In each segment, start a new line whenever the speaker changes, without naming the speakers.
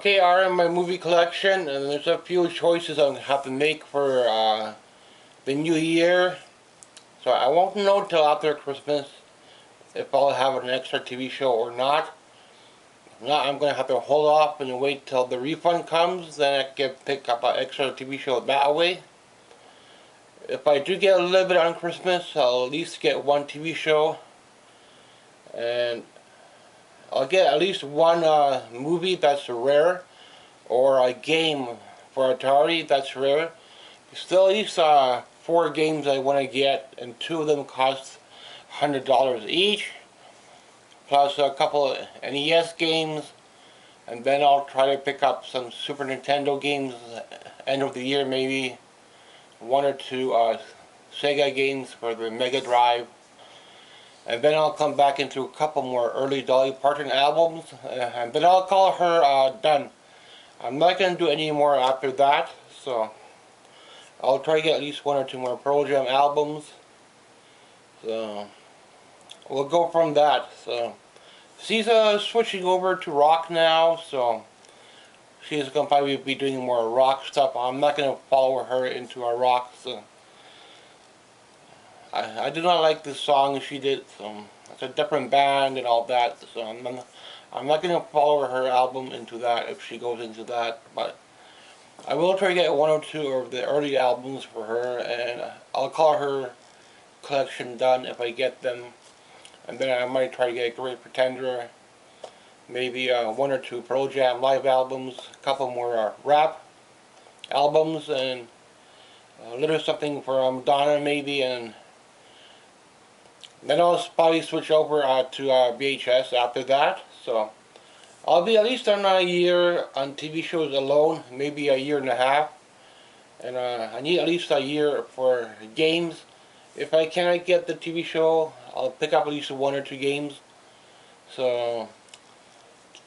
Okay, I am my movie collection, and there's a few choices I have to make for the new year. So I won't know till after Christmas if I'll have an extra TV show or not. If not, I'm going to have to hold off and wait till the refund comes, then I can pick up an extra TV show that way. If I do get a little bit on Christmas, I'll at least get one TV show, and I'll get at least one movie that's rare, or a game for Atari that's rare. Still at least 4 games I want to get, and 2 of them cost $100 each, plus a couple of NES games, and then I'll try to pick up some Super Nintendo games end of the year, maybe 1 or 2 Sega games for the Mega Drive. And then I'll come back into a couple more early Dolly Parton albums, and then I'll call her done. I'm not going to do any more after that, so I'll try to get at least 1 or 2 more Pearl Jam albums. So we'll go from that. So she's switching over to rock now, so she's going to probably be doing more rock stuff. I'm not going to follow her into our rock, so I do not like the song she did, so it's a different band and all that, so I'm not going to follow her album into that if she goes into that, but I will try to get 1 or 2 of the early albums for her, and I'll call her collection done if I get them, and then I might try to get a Great Pretender, maybe 1 or 2 Pearl Jam live albums, a couple more rap albums, and a little something from Donna maybe, and then I'll probably switch over to VHS after that. So I'll be at least on a year on TV shows alone, maybe a year and a half. And I need at least a year for games. If I cannot get the TV show, I'll pick up at least 1 or 2 games. So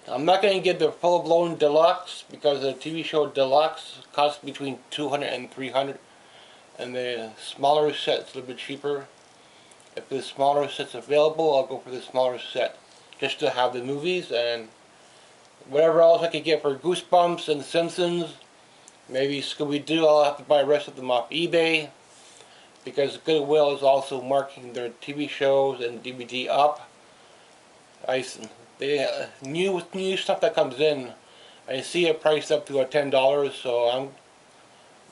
I'm not going to get the full-blown deluxe, because the TV show deluxe costs between $200 and $300, and the smaller set's a little bit cheaper. If the smaller set's available, I'll go for the smaller set, just to have the movies, and whatever else I could get for Goosebumps and Simpsons, maybe Scooby-Doo. I'll have to buy the rest of them off eBay, because Goodwill is also marking their TV shows and DVD up. New stuff that comes in, I see it priced up to $10, so I'm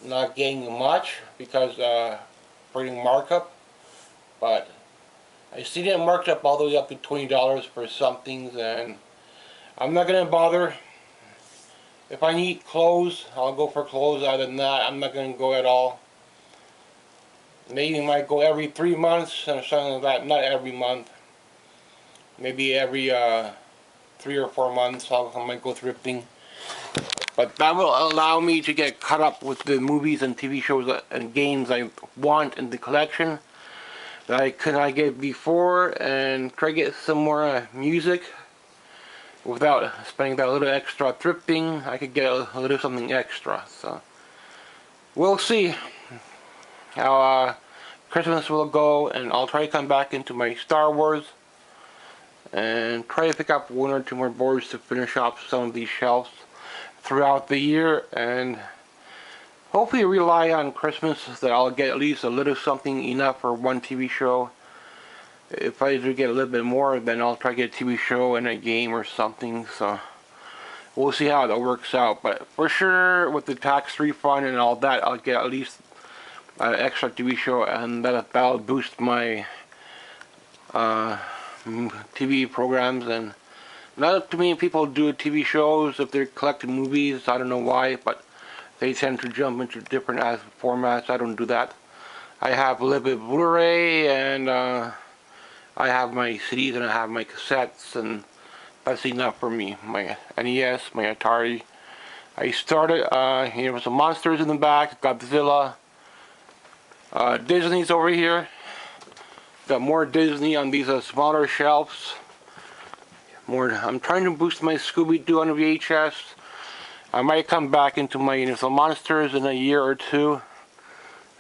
not getting much because for the markup. But I see it marked up all the way up to $20 for some things, and I'm not going to bother. If I need clothes, I'll go for clothes. Other than that, I'm not going to go at all. Maybe I might go every 3 months or something like that. Not every month. Maybe every 3 or 4 months I might go thrifting. But that will allow me to get caught up with the movies and TV shows and games I want in the collection that I could not get before, and try to get some more music without spending that little extra thrifting. I could get a little something extra. So we'll see how Christmas will go, and I'll try to come back into my Star Wars and try to pick up 1 or 2 more boards to finish off some of these shelves throughout the year, and hopefully rely on Christmas that I'll get at least a little something enough for 1 TV show. If I do get a little bit more, then I'll try to get a TV show and a game or something. So we'll see how that works out. But for sure, with the tax refund and all that, I'll get at least an extra TV show, and that'll boost my TV programs. And not too many people do TV shows if they're collecting movies. I don't know why, but they tend to jump into different formats. I don't do that. I have a little bit of Blu-ray, and I have my CDs, and I have my cassettes, and that's enough for me. My NES, my Atari. I started, here was some monsters in the back, Godzilla. Disney's over here. Got more Disney on these smaller shelves. I'm trying to boost my Scooby-Doo on VHS. I might come back into my Universal Monsters in a year or 2.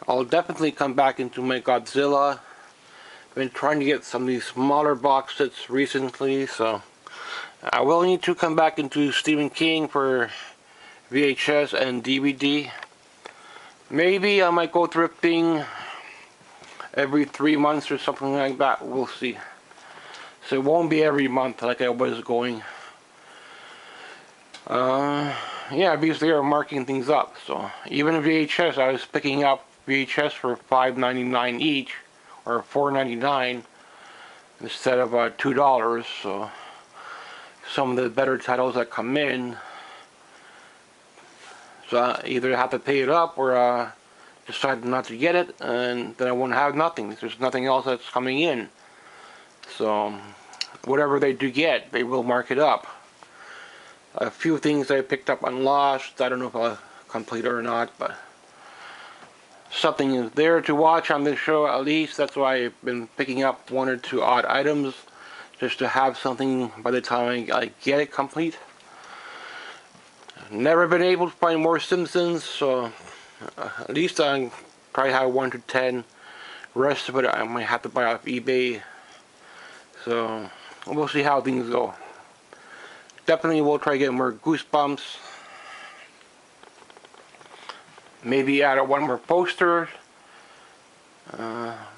I'll definitely come back into my Godzilla. I've been trying to get some of these smaller box sets recently, so I will need to come back into Stephen King for VHS and DVD. Maybe I might go thrifting every 3 months or something like that. We'll see. So it won't be every month like I was going. Yeah, because they are marking things up. So even VHS, I was picking up VHS for $5.99 each, or $4.99 instead of $2. So some of the better titles that come in, so I either have to pay it up or decide not to get it, and then I won't have nothing. There's nothing else that's coming in. So whatever they do get, they will mark it up. A few things I picked up on Lost, I don't know if I'll complete it or not, but something is there to watch on this show at least. That's why I've been picking up 1 or 2 odd items, just to have something by the time I get it complete. Never been able to find more Simpsons, so at least I probably have 1 to 10. The rest of it I might have to buy off eBay. So we'll see how things go. Definitely will try to get more Goosebumps. Maybe add 1 more poster.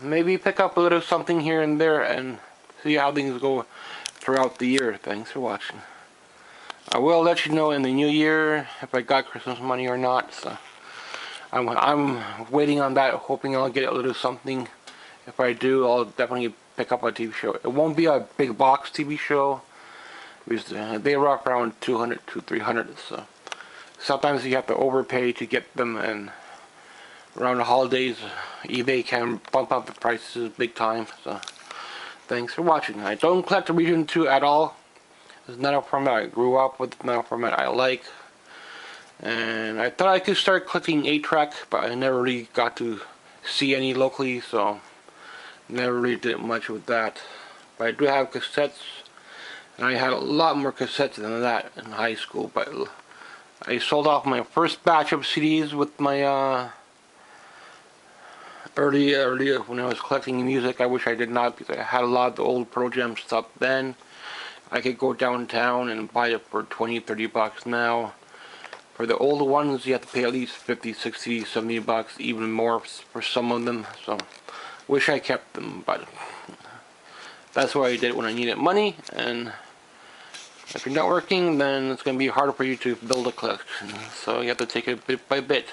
Maybe pick up a little something here and there and see how things go throughout the year. Thanks for watching. I will let you know in the new year if I got Christmas money or not. So I'm waiting on that, hoping I'll get a little something. If I do, I'll definitely pick up a TV show. It won't be a big box TV show, because they rock around 200 to 300. So sometimes you have to overpay to get them, and around the holidays eBay can bump up the prices big time. So thanks for watching. I don't collect Region 2 at all. It's not a format I grew up with, not a format I like. And I thought I could start collecting 8-track, but I never really got to see any locally, so never really did much with that. But I do have cassettes, and I had a lot more cassettes than that in high school. But I sold off my first batch of CDs with my early when I was collecting music. I wish I did not, because I had a lot of the old Pro Jam stuff then. I could go downtown and buy it for 20, 30 bucks now. For the older ones, you have to pay at least 50, 60, 70 bucks, even more for some of them. So wish I kept them, but that's what I did when I needed money. And if you're not working, then it's going to be harder for you to build a collection. So you have to take it bit by bit.